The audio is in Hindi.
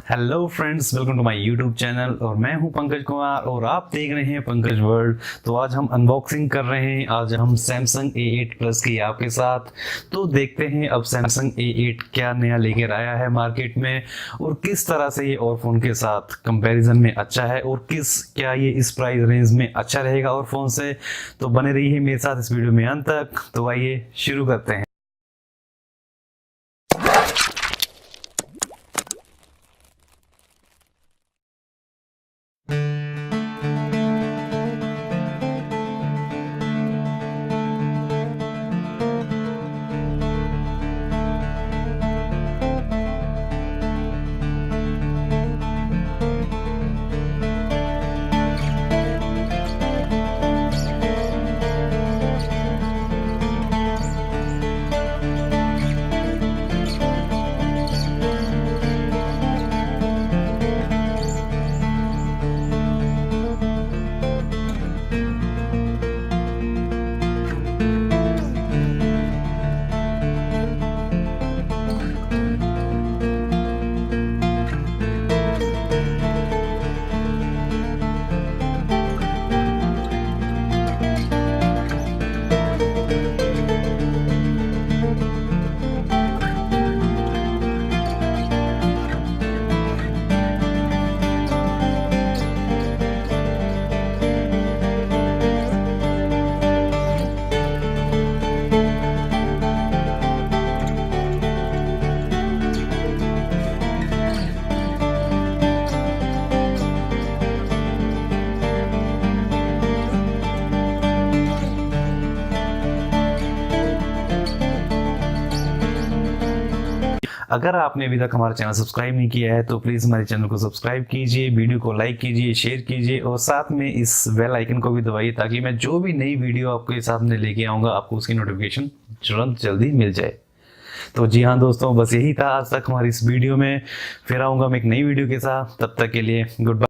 Hello friends, welcome to my YouTube channel और मैं हूं पंकज कुमार और आप देख रहे हैं पंकज वर्ल्ड। तो आज हम अनबॉक्सिंग कर रहे हैं। आज हम सैमसंग A8 प्लस की आपके साथ। तो देखते हैं अब सैमसंग A8 क्या नया लेकर आया है मार्केट में और किस तरह से ये और फ़ोन के साथ कंपैरिजन में अच्छा है और क्या ये इस प्राइस रेंज में अच्छा रहेगा और फ़ोन से। तो बने रहिए मेरे साथ इस वीडियो में अंत तक। तो आइए शुरू करते हैं। अगर आपने अभी तक हमारा चैनल सब्सक्राइब नहीं किया है तो प्लीज़ हमारे चैनल को सब्सक्राइब कीजिए, वीडियो को लाइक कीजिए, शेयर कीजिए और साथ में इस बेल आइकन को भी दबाइए ताकि मैं जो भी नई वीडियो आपके सामने लेके आऊँगा आपको उसकी नोटिफिकेशन तुरंत जल्दी मिल जाए। तो जी हाँ दोस्तों, बस यही था आज तक हमारी इस वीडियो में। फिर आऊँगा मैं एक नई वीडियो के साथ, तब तक के लिए गुड बाय।